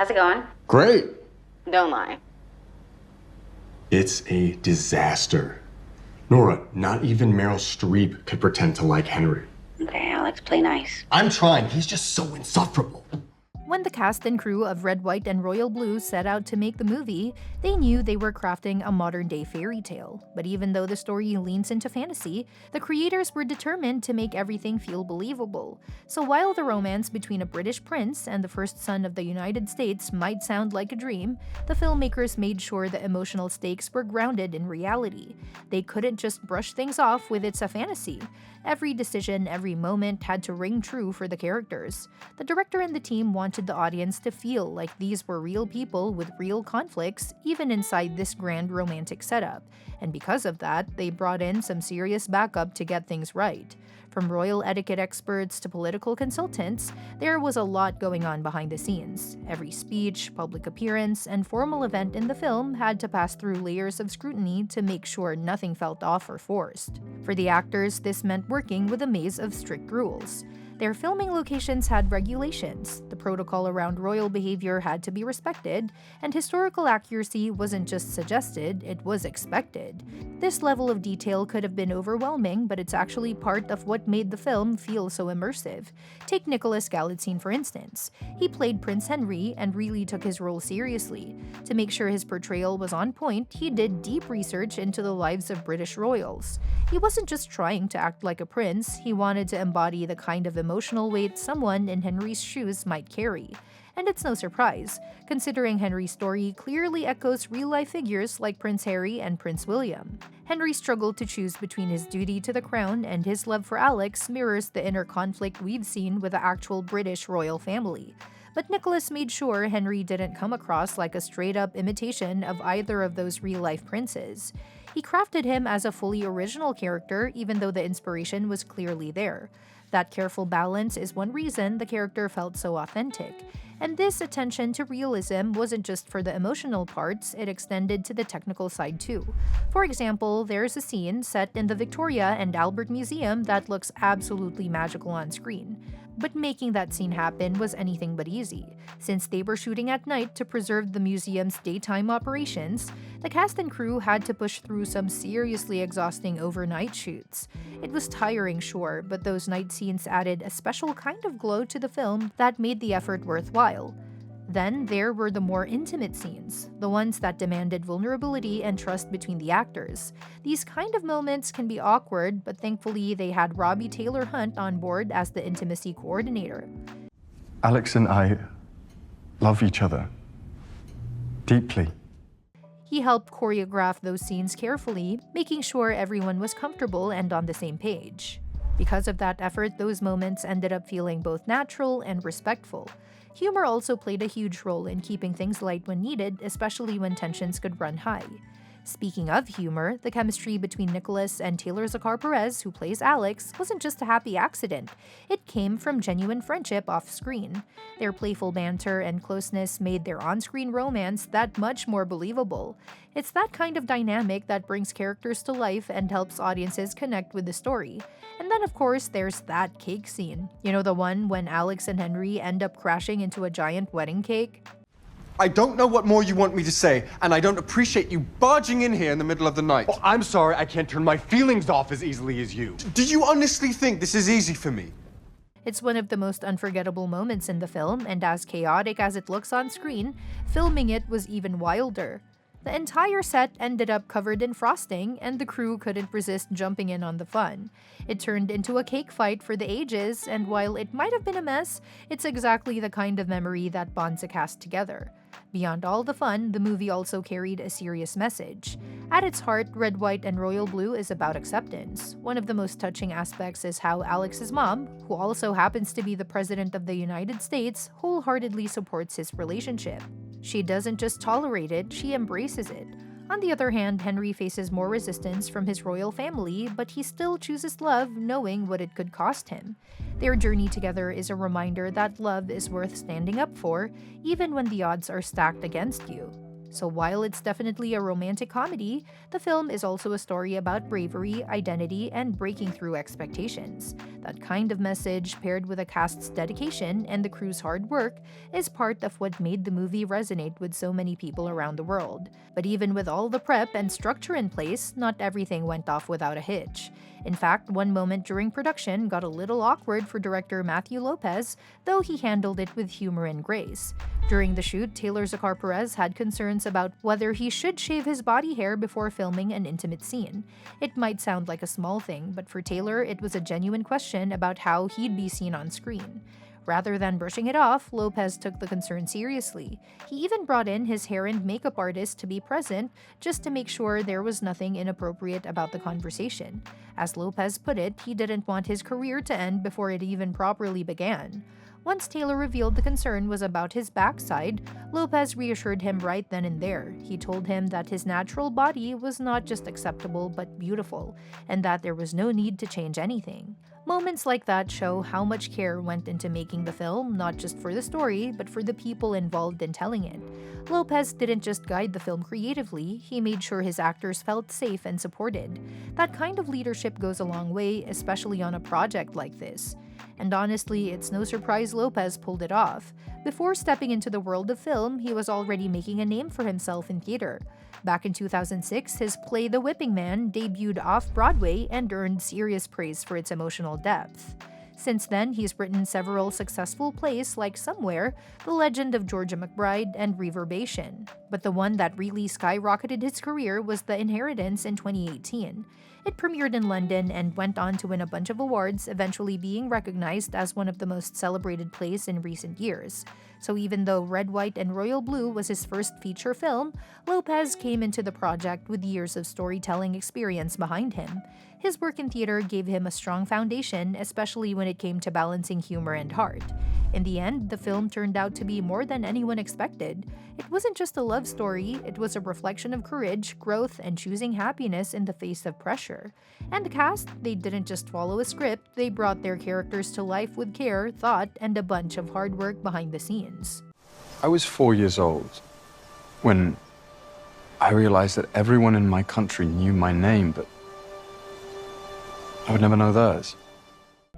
How's it going? Great. Don't lie. It's a disaster. Nora, not even Meryl Streep could pretend to like Henry. Okay, Alex, play nice. I'm trying. He's just so insufferable. When the cast and crew of Red, White, and Royal Blue set out to make the movie, they knew they were crafting a modern-day fairy tale. But even though the story leans into fantasy, the creators were determined to make everything feel believable. So while the romance between a British prince and the first son of the United States might sound like a dream, the filmmakers made sure the emotional stakes were grounded in reality. They couldn't just brush things off with it's a fantasy. Every decision, every moment had to ring true for the characters. The director and the team wanted the audience to feel like these were real people with real conflicts, even inside this grand romantic setup. And because of that, they brought in some serious backup to get things right. From royal etiquette experts to political consultants, there was a lot going on behind the scenes. Every speech, public appearance, and formal event in the film had to pass through layers of scrutiny to make sure nothing felt off or forced. For the actors, this meant working with a maze of strict rules. Their filming locations had regulations, the protocol around royal behavior had to be respected, and historical accuracy wasn't just suggested, it was expected. This level of detail could have been overwhelming, but it's actually part of what made the film feel so immersive. Take Nicholas Galitzine, for instance. He played Prince Henry and really took his role seriously. To make sure his portrayal was on point, he did deep research into the lives of British royals. He wasn't just trying to act like a prince, he wanted to embody the kind of emotional weight someone in Henry's shoes might carry. And it's no surprise, considering Henry's story clearly echoes real-life figures like Prince Harry and Prince William. Henry struggled to choose between his duty to the crown and his love for Alex mirrors the inner conflict we've seen with the actual British royal family. But Nicholas made sure Henry didn't come across like a straight-up imitation of either of those real-life princes. He crafted him as a fully original character even though the inspiration was clearly there. That careful balance is one reason the character felt so authentic. And this attention to realism wasn't just for the emotional parts, it extended to the technical side too. For example, there's a scene set in the Victoria and Albert Museum that looks absolutely magical on screen. But making that scene happen was anything but easy. Since they were shooting at night to preserve the museum's daytime operations, the cast and crew had to push through some seriously exhausting overnight shoots. It was tiring, sure, but those night scenes added a special kind of glow to the film that made the effort worthwhile. Then there were the more intimate scenes, the ones that demanded vulnerability and trust between the actors. These kind of moments can be awkward, but thankfully they had Robbie Taylor Hunt on board as the intimacy coordinator. Alex and I love each other deeply. He helped choreograph those scenes carefully, making sure everyone was comfortable and on the same page. Because of that effort, those moments ended up feeling both natural and respectful. Humor also played a huge role in keeping things light when needed, especially when tensions could run high. Speaking of humor, the chemistry between Nicholas and Taylor Zakhar Perez, who plays Alex, wasn't just a happy accident. It came from genuine friendship off-screen. Their playful banter and closeness made their on-screen romance that much more believable. It's that kind of dynamic that brings characters to life and helps audiences connect with the story. And then, of course, there's that cake scene. You know, the one when Alex and Henry end up crashing into a giant wedding cake? I don't know what more you want me to say, and I don't appreciate you barging in here in the middle of the night. Oh, I'm sorry, I can't turn my feelings off as easily as you. Do you honestly think this is easy for me? It's one of the most unforgettable moments in the film, and as chaotic as it looks on screen, filming it was even wilder. The entire set ended up covered in frosting, and the crew couldn't resist jumping in on the fun. It turned into a cake fight for the ages, and while it might have been a mess, it's exactly the kind of memory that bonds a cast together. Beyond all the fun, the movie also carried a serious message. At its heart, Red, White, and Royal Blue is about acceptance. One of the most touching aspects is how Alex's mom, who also happens to be the President of the United States, wholeheartedly supports his relationship. She doesn't just tolerate it, she embraces it. On the other hand, Henry faces more resistance from his royal family, but he still chooses love, knowing what it could cost him. Their journey together is a reminder that love is worth standing up for, even when the odds are stacked against you. So while it's definitely a romantic comedy, the film is also a story about bravery, identity, and breaking through expectations. That kind of message, paired with a cast's dedication and the crew's hard work, is part of what made the movie resonate with so many people around the world. But even with all the prep and structure in place, not everything went off without a hitch. In fact, one moment during production got a little awkward for director Matthew Lopez, though he handled it with humor and grace. During the shoot, Zakhar Perez had concerns about whether he should shave his body hair before filming an intimate scene. It might sound like a small thing, but for Taylor, it was a genuine question about how he'd be seen on screen. Rather than brushing it off, Lopez took the concern seriously. He even brought in his hair and makeup artist to be present just to make sure there was nothing inappropriate about the conversation. As Lopez put it, he didn't want his career to end before it even properly began. Once Taylor revealed the concern was about his backside, Lopez reassured him right then and there. He told him that his natural body was not just acceptable but beautiful, and that there was no need to change anything. Moments like that show how much care went into making the film, not just for the story, but for the people involved in telling it. Lopez didn't just guide the film creatively, he made sure his actors felt safe and supported. That kind of leadership goes a long way, especially on a project like this. And honestly, it's no surprise Lopez pulled it off. Before stepping into the world of film, he was already making a name for himself in theater. Back in 2006, his play The Whipping Man debuted off-Broadway and earned serious praise for its emotional depth. Since then, he's written several successful plays like Somewhere, The Legend of Georgia McBride, and Reverbation. But the one that really skyrocketed his career was The Inheritance in 2018. It premiered in London and went on to win a bunch of awards, eventually being recognized as one of the most celebrated plays in recent years. So even though Red, White, and Royal Blue was his first feature film, Lopez came into the project with years of storytelling experience behind him. His work in theater gave him a strong foundation, especially when it came to balancing humor and heart. In the end, the film turned out to be more than anyone expected. It wasn't just a love story, it was a reflection of courage, growth, and choosing happiness in the face of pressure. And the cast, they didn't just follow a script, they brought their characters to life with care, thought, and a bunch of hard work behind the scenes. I was 4 years old when I realized that everyone in my country knew my name, but I would never know theirs.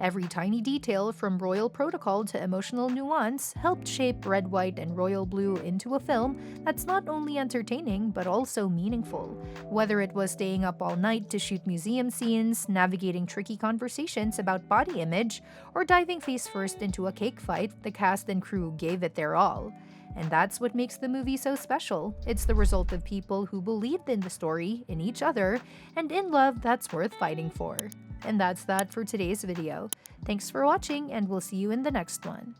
Every tiny detail, from royal protocol to emotional nuance, helped shape Red, White, and Royal Blue into a film that's not only entertaining but also meaningful. Whether it was staying up all night to shoot museum scenes, navigating tricky conversations about body image, or diving face first into a cake fight, the cast and crew gave it their all. And that's what makes the movie so special. It's the result of people who believed in the story, in each other, and in love that's worth fighting for. And that's that for today's video. Thanks for watching, and we'll see you in the next one.